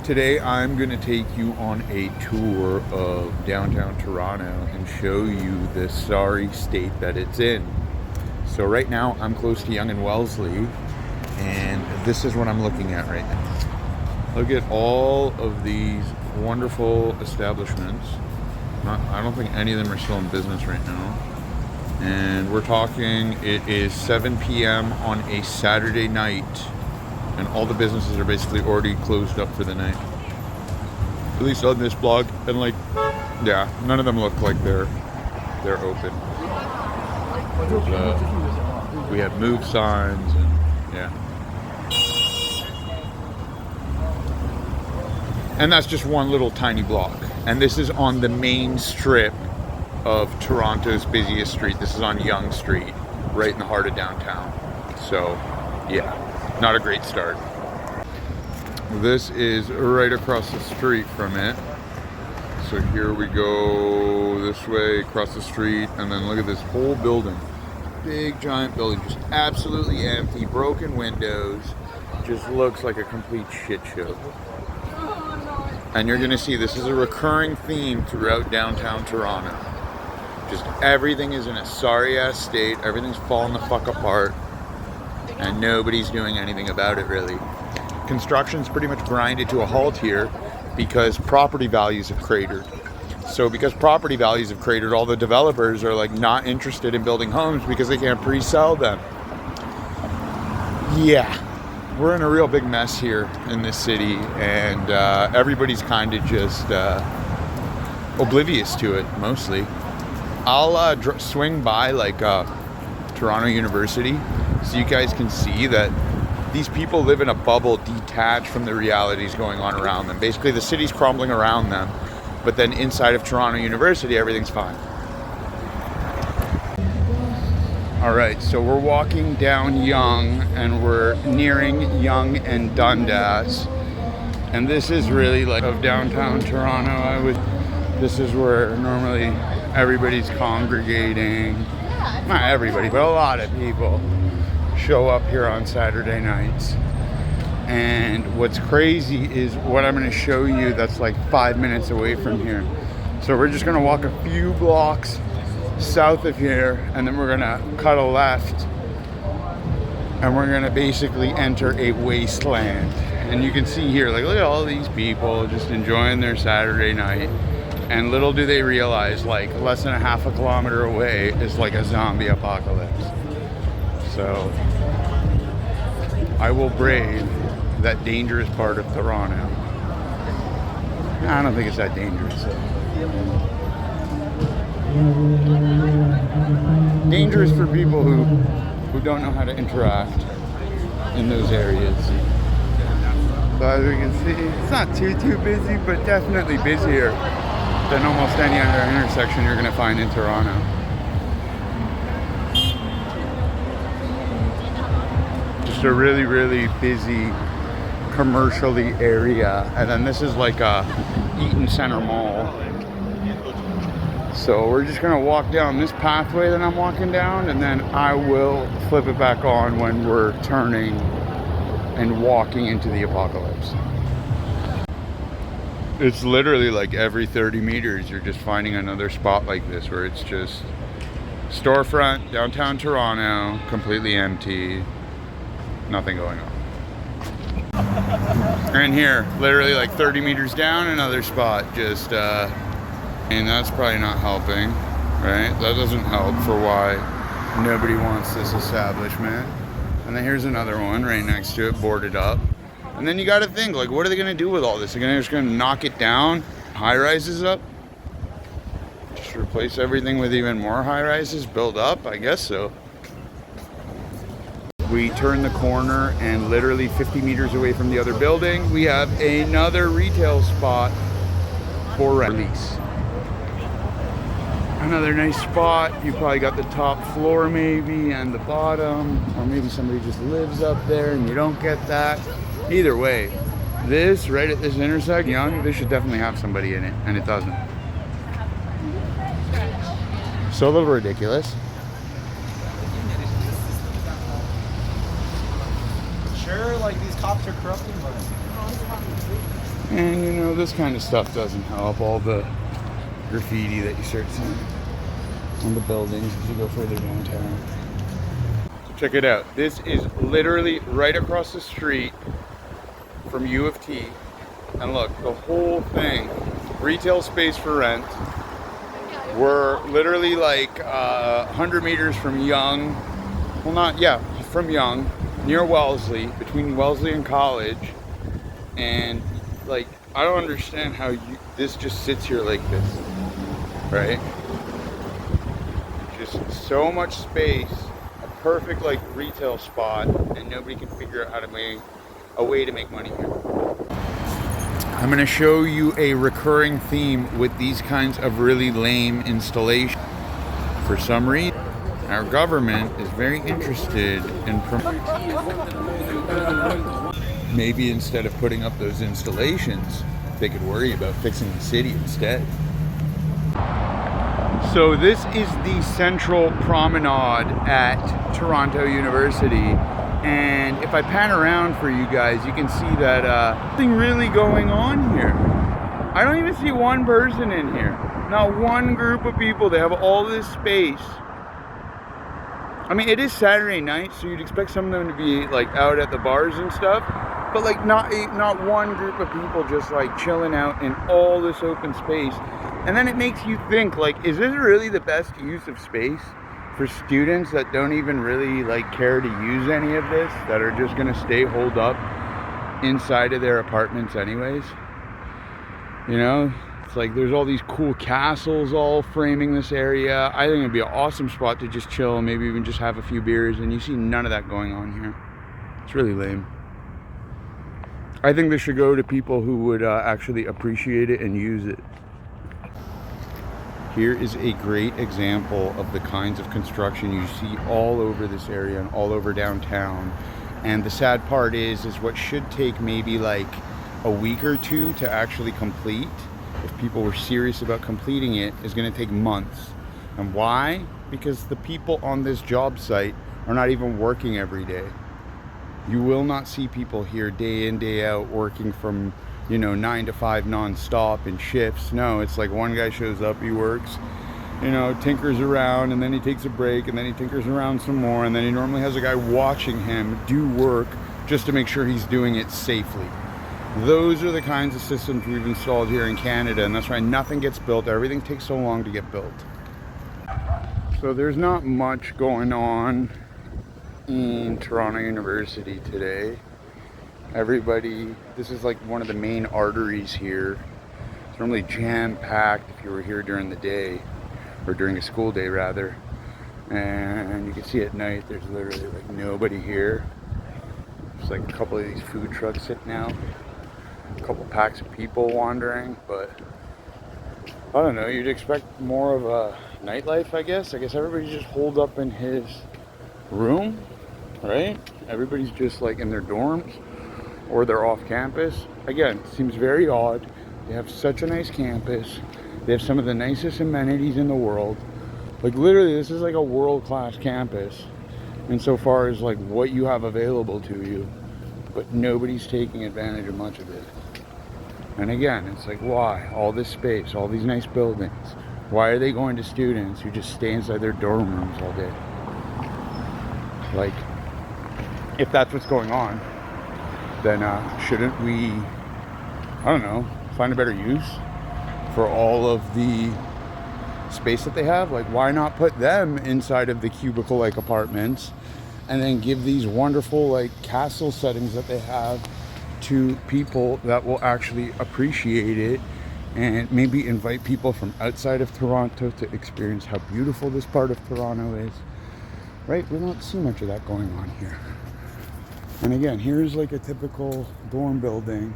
Today I'm going to take you on a tour of downtown Toronto and show you the sorry state that it's in. So right now I'm close to Yonge and Wellesley, and this is what I'm looking at right now. Look at all of these wonderful establishments. I don't think any of them are still in business right now. And we're talking, it is 7 p.m. on a Saturday night, and all the businesses are basically already closed up for the night. At least on this blog, and like, yeah, none of them look like they're open. We have move signs, and yeah. And that's just one little tiny block. And this is on the main strip of Toronto's busiest street. This is on Yonge Street, right in the heart of downtown. So, yeah, not a great start. This is right across the street from it. So here we go this way, across the street, and then look at this whole building. Big, giant building, just absolutely empty, broken windows. Just looks like a complete shit show. And you're gonna see this is a recurring theme throughout downtown Toronto. Just everything is in a sorry ass state, everything's falling the fuck apart, and nobody's doing anything about it really. Construction's pretty much grinded to a halt here because property values have cratered. So because property values have cratered, all the developers are like not interested in building homes because they can't pre-sell them. Yeah, we're in a real big mess here in this city, and everybody's kind of just oblivious to it mostly. I'll swing by like Toronto University so you guys can see that these people live in a bubble detached from the realities going on around them. Basically, the city's crumbling around them, but then inside of Toronto University, everything's fine. All right, so we're walking down Yonge, and we're nearing Yonge and Dundas. And this is really like of downtown Toronto. This is where normally everybody's congregating. Not everybody, but a lot of people show up here on Saturday nights. And what's crazy is what I'm going to show you that's like 5 minutes away from here. So we're just going to walk a few blocks south of here, and then we're going to cut a left, and we're going to basically enter a wasteland. And you can see here, like, look at all these people just enjoying their Saturday night. And little do they realize, like, less than a half a kilometer away is like a zombie apocalypse. So I will brave that dangerous part of Toronto. I don't think it's that dangerous. Dangerous for people who don't know how to interact in those areas. So as we can see, it's not too busy, but definitely busier than almost any other intersection you're going to find in Toronto. A really busy commercially area, and then this is like a Eaton Center Mall. So we're just gonna walk down this pathway that I'm walking down, and then I will flip it back on when we're turning and walking into the apocalypse. It's literally like every 30 meters you're just finding another spot like this where it's just storefront, downtown Toronto, completely empty. Nothing going on. And here, literally like 30 meters down, another spot. Just, and that's probably not helping, right? That doesn't help for why nobody wants this establishment. And then here's another one right next to it, boarded up. And then you got to think, like, what are they going to do with all this? They're just going to knock it down, high rises up, just replace everything with even more high rises, build up? I guess so. We turn the corner, and literally 50 meters away from the other building, we have another retail spot for release. Another nice spot. You probably got the top floor maybe and the bottom, or maybe somebody just lives up there and you don't get that. Either way, this right at this intersection, Yonge, this should definitely have somebody in it, and it doesn't. So a little ridiculous. Sure, like these cops are corrupting, but And you know, this kind of stuff doesn't help. All the graffiti that you start seeing on the buildings as you go further downtown. So check it out. This is literally right across the street from U of T. And look, the whole thing, retail space for rent. We're literally like 100 meters from Yonge. Well, not, yeah, from Yonge, near Wellesley, between Wellesley and College. And like, I don't understand how this just sits here like this, right? Just so much space, a perfect like retail spot, and nobody can figure out how to make a way to make money here. I'm gonna show you a recurring theme with these kinds of really lame installations. For some reason, our government is very interested in maybe instead of putting up those installations, they could worry about fixing the city instead. So this is the central promenade at Toronto University. And if I pan around for you guys, you can see that nothing really going on here. I don't even see one person in here. Not one group of people. They have all this space. I mean, it is Saturday night, so you'd expect some of them to be like out at the bars and stuff. But like not one group of people just like chilling out in all this open space. And then it makes you think, like, is this really the best use of space for students that don't even really like care to use any of this, that are just gonna stay holed up inside of their apartments anyways? You know, it's like there's all these cool castles all framing this area. I think it'd be an awesome spot to just chill and maybe even just have a few beers, and you see none of that going on here. It's really lame. I think this should go to people who would actually appreciate it and use it. Here is a great example of the kinds of construction you see all over this area and all over downtown. And the sad part is what should take maybe like a week or two to actually complete, if people were serious about completing it, is going to take months. And why? Because the people on this job site are not even working every day. You will not see people here day in, day out working from, you know, 9 to 5 non-stop in shifts. No, it's like one guy shows up, he works, you know, tinkers around, and then he takes a break, and then he tinkers around some more, and then he normally has a guy watching him do work just to make sure he's doing it safely. Those are the kinds of systems we've installed here in Canada, and that's why nothing gets built. Everything takes so long to get built. So there's not much going on in Toronto University today. Everybody, this is like one of the main arteries here. It's normally jam-packed if you were here during the day, or during a school day rather. And you can see at night there's literally like nobody here. There's like a couple of these food trucks sitting out, a couple packs of people wandering, but I don't know, you'd expect more of a nightlife, I guess. I guess everybody's just holed up in his room, right? Everybody's just like in their dorms, or they're off campus. Again, it seems very odd. They have such a nice campus. They have some of the nicest amenities in the world. Like literally, this is like a world-class campus insofar as like what you have available to you, but nobody's taking advantage of much of it. And again, it's like, why? All this space, all these nice buildings. Why are they going to students who just stay inside their dorm rooms all day? Like, if that's what's going on, then shouldn't we, I don't know, find a better use for all of the space that they have? Like, why not put them inside of the cubicle-like apartments and then give these wonderful like castle settings that they have to people that will actually appreciate it, and maybe invite people from outside of Toronto to experience how beautiful this part of Toronto is, right? We don't see much of that going on here. And again, here's like a typical dorm building,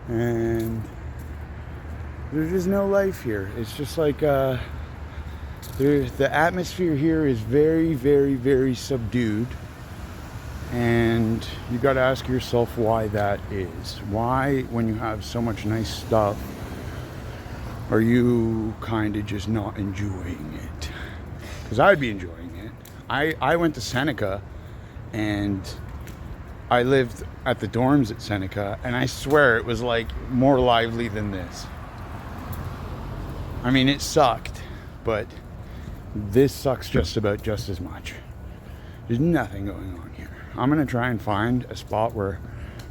and there's just no life here. It's just like the atmosphere here is very, very, very subdued. And you got to ask yourself why that is. Why, when you have so much nice stuff, are you kind of just not enjoying it? Because I'd be enjoying it. I went to Seneca, and I lived at the dorms at Seneca, and I swear it was like more lively than this. I mean, it sucked, but this sucks just about just as much. There's nothing going on here. I'm gonna try and find a spot where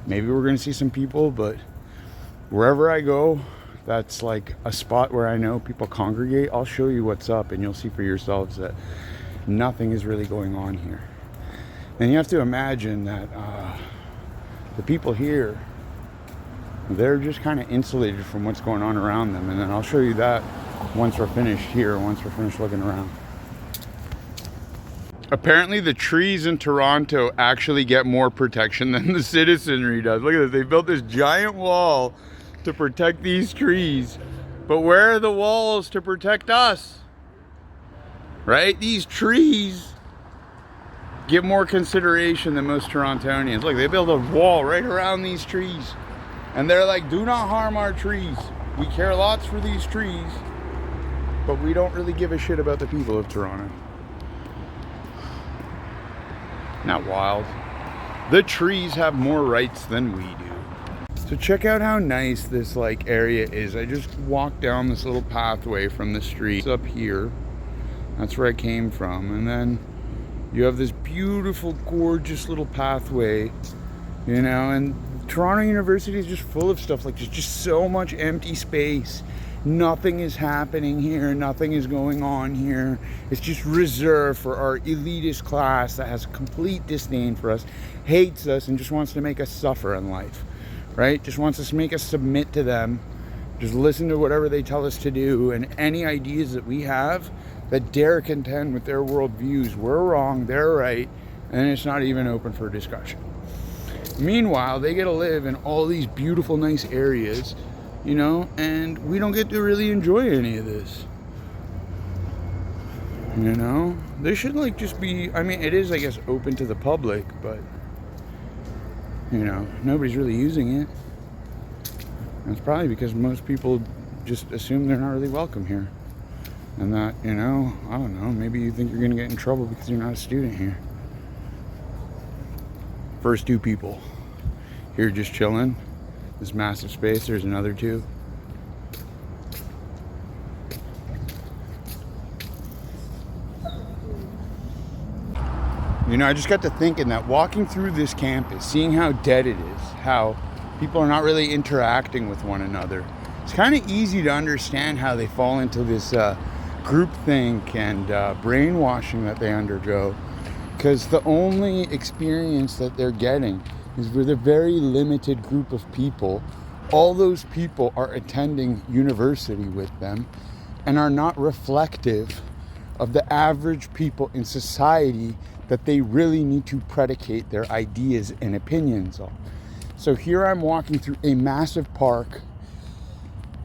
maybe we're gonna see some people, but wherever I go, that's like a spot where I know people congregate. I'll show you what's up, and you'll see for yourselves that nothing is really going on here. And you have to imagine that the people here, they're just kind of insulated from what's going on around them. And then I'll show you that once we're finished here, once we're finished looking around. Apparently the trees in Toronto actually get more protection than the citizenry does. Look at this, they built this giant wall to protect these trees. But where are the walls to protect us? Right? These trees get more consideration than most Torontonians. Look, they built a wall right around these trees. And they're like, do not harm our trees. We care lots for these trees, but we don't really give a shit about the people of Toronto. Not wild. The trees have more rights than we do. So check out how nice this like area is. I just walked down this little pathway from the street. It's up here. That's where I came from. And then you have this beautiful, gorgeous little pathway, you know, and Toronto University is just full of stuff. Like, there's just so much empty space. Nothing is happening here. Nothing is going on here. It's just reserved for our elitist class that has complete disdain for us, hates us, and just wants to make us suffer in life, right? Just wants us to make us submit to them, just listen to whatever they tell us to do, and any ideas that we have that dare contend with their worldviews, we're wrong, they're right, and it's not even open for discussion. Meanwhile, they get to live in all these beautiful, nice areas, you know, and we don't get to really enjoy any of this. You know, they should like just be, I mean, it is, I guess, open to the public, but, you know, nobody's really using it. And it's probably because most people just assume they're not really welcome here. And that, you know, I don't know, maybe you think you're going to get in trouble because you're not a student here. First two people here just chilling. This massive space, there's another two. You know, I just got to thinking that walking through this campus, seeing how dead it is, how people are not really interacting with one another, it's kind of easy to understand how they fall into this groupthink and brainwashing that they undergo, because the only experience that they're getting is with a very limited group of people. All those people are attending university with them and are not reflective of the average people in society that they really need to predicate their ideas and opinions on. So here I'm walking through a massive park.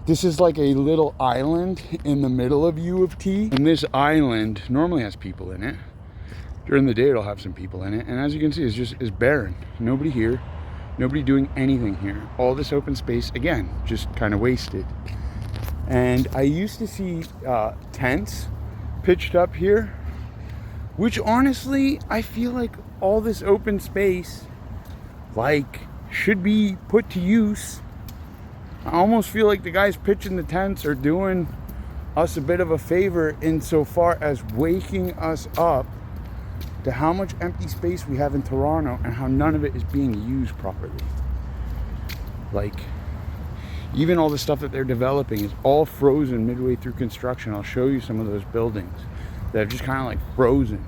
This is like a little island in the middle of U of T. And this island normally has people in it. During the day, it'll have some people in it. And as you can see, it's barren. Nobody here, nobody doing anything here. All this open space, again, just kind of wasted. And I used to see tents pitched up here, which honestly, I feel like all this open space, like, should be put to use. I almost feel like the guys pitching the tents are doing us a bit of a favor insofar as waking us up to how much empty space we have in Toronto and how none of it is being used properly. Like, even all the stuff that they're developing is all frozen midway through construction. I'll show you some of those buildings that are just kind of like frozen.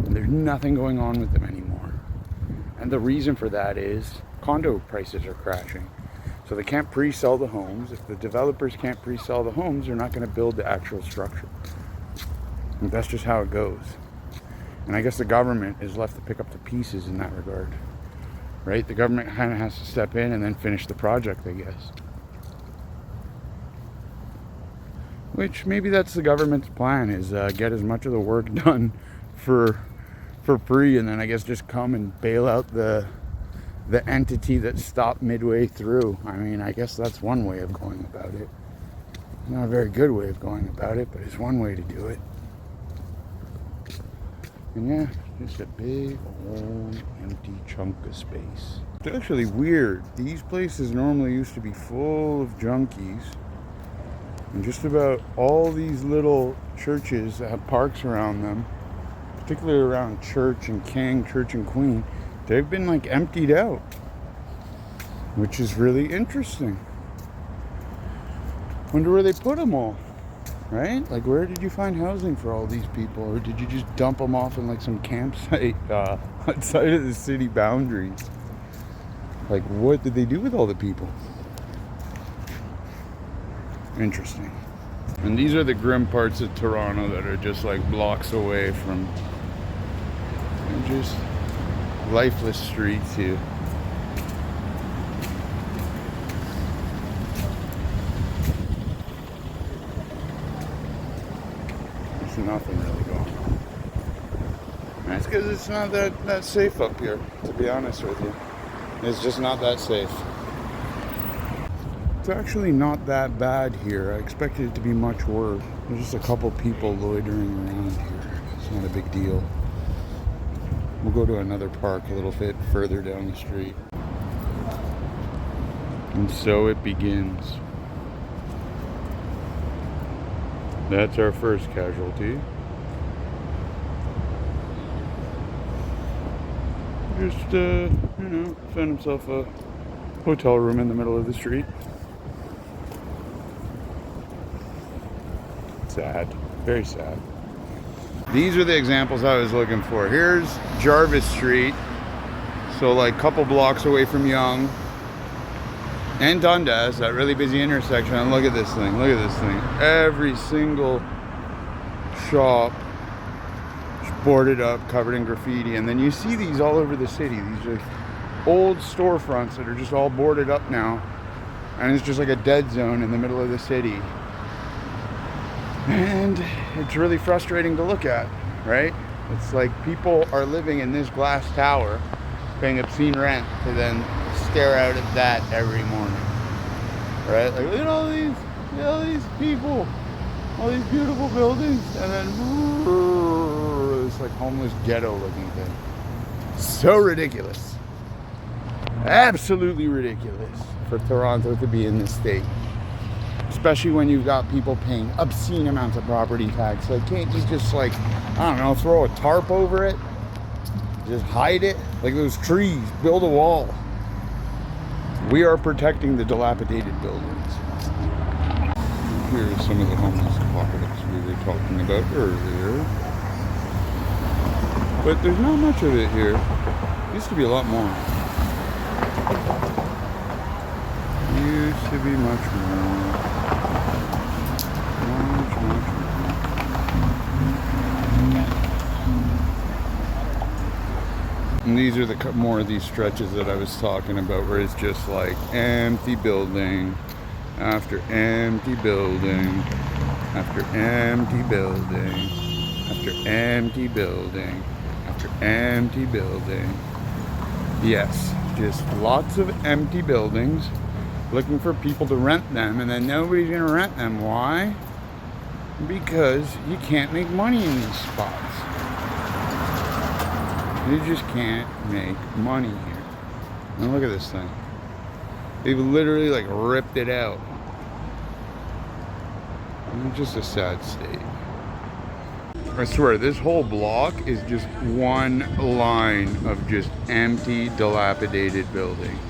And there's nothing going on with them anymore. And the reason for that is condo prices are crashing. So they can't pre-sell the homes. If the developers can't pre-sell the homes, they're not going to build the actual structure. And that's just how it goes. And I guess the government is left to pick up the pieces in that regard. Right? The government kind of has to step in and then finish the project, I guess. Which maybe that's the government's plan, is get as much of the work done for free, and then I guess just come and bail out the entity that stopped midway through. I mean, I guess that's one way of going about it. Not a very good way of going about it, but it's one way to do it. And yeah, just a big old empty chunk of space. It's actually weird. These places normally used to be full of junkies. And just about all these little churches that have parks around them, particularly around Church and King, Church and Queen, they've been like emptied out, which is really interesting. Wonder where they put them all, right? Like, where did you find housing for all these people? Or did you just dump them off in like some campsite outside of the city boundaries? Like, what did they do with all the people? Interesting. And these are the grim parts of Toronto that are just like blocks away from just lifeless streets here. There's nothing really going on. That's because it's not that safe up here, to be honest with you. It's just not that safe. It's actually not that bad here. I expected it to be much worse. There's just a couple people loitering around here. It's not a big deal. We'll go to another park a little bit further down the street. And so it begins. That's our first casualty. Just, found himself a hotel room in the middle of the street. Sad. Very sad. These are the examples I was looking for. Here's Jarvis Street. So like a couple blocks away from Yonge and Dundas, that really busy intersection. And look at this thing. Look at this thing. Every single shop is boarded up, covered in graffiti. And then you see these all over the city. These are old storefronts that are just all boarded up now. And it's just like a dead zone in the middle of the city. And it's really frustrating to look at, right? It's like people are living in this glass tower, paying obscene rent to then stare out at that every morning, right? Like, look at all these people, all these beautiful buildings, and then this like homeless ghetto looking thing. So ridiculous. Absolutely ridiculous for Toronto to be in this state. Especially when you've got people paying obscene amounts of property tax. Like, can't you just, like, I don't know, throw a tarp over it? Just hide it? Like those trees, build a wall. We are protecting the dilapidated buildings. Here's some of the homeless apocalypse we were talking about earlier. But there's not much of it here. Used to be a lot more. Used to be much more. And these are the more of these stretches that I was talking about, where it's just like empty building after empty building after empty building after empty building after empty building. Yes, just lots of empty buildings, looking for people to rent them, and then nobody's gonna rent them. Why? Because you can't make money in these spots. You just can't make money here. And look at this thing. They've literally like ripped it out. It's just a sad state. I swear, this whole block is just one line of just empty, dilapidated buildings.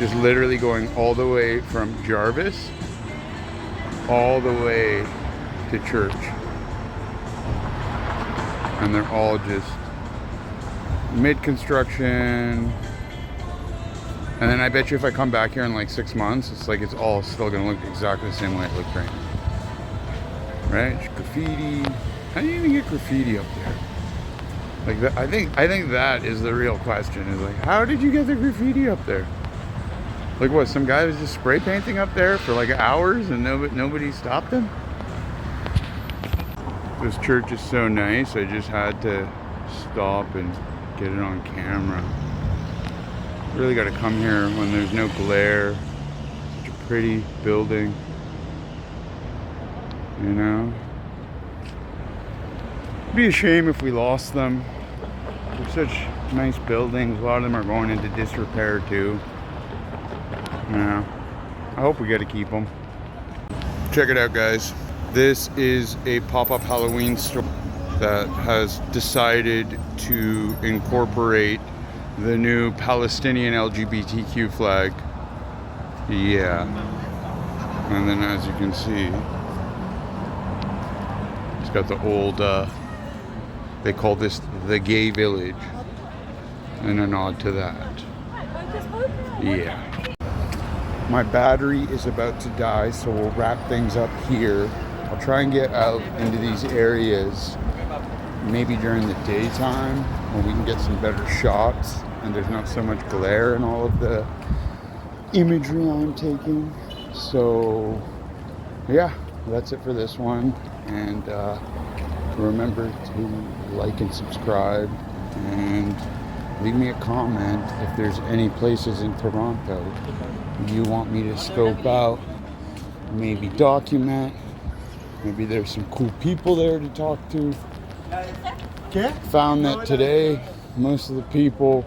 Just literally going all the way from Jarvis all the way to Church. And they're all just mid-construction. And then I bet you if I come back here in like 6 months, it's like it's all still gonna look exactly the same way it looked right now. Right? Just graffiti. How do you even get graffiti up there? Like that, I think that is the real question, is like, how did you get the graffiti up there? Like what, some guy was just spray painting up there for like hours and nobody stopped him? This church is so nice, I just had to stop and get it on camera. Really got to come here when there's no glare. Such a pretty building, you know. be a shame if we lost them. They're such nice buildings. A lot of them are going into disrepair too. Yeah, I hope we get to keep them. Check it out, guys. This is a pop-up Halloween store that has decided to incorporate the new Palestinian LGBTQ flag. Yeah. And then as you can see, it's got the old, they call this the gay village, and a nod to that. Yeah. My battery is about to die, so we'll wrap things up here. I'll try and get out into these areas maybe during the daytime when we can get some better shots and there's not so much glare in all of the imagery I'm taking. So yeah, that's it for this one. And remember to like and subscribe and leave me a comment if there's any places in Toronto you want me to scope out, maybe document. Maybe there's some cool people there to talk to. Found that today most of the people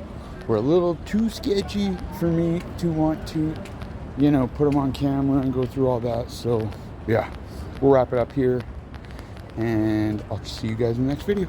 were a little too sketchy for me to want to, you know, put them on camera and go through all that. So yeah, we'll wrap it up here and I'll see you guys in the next video.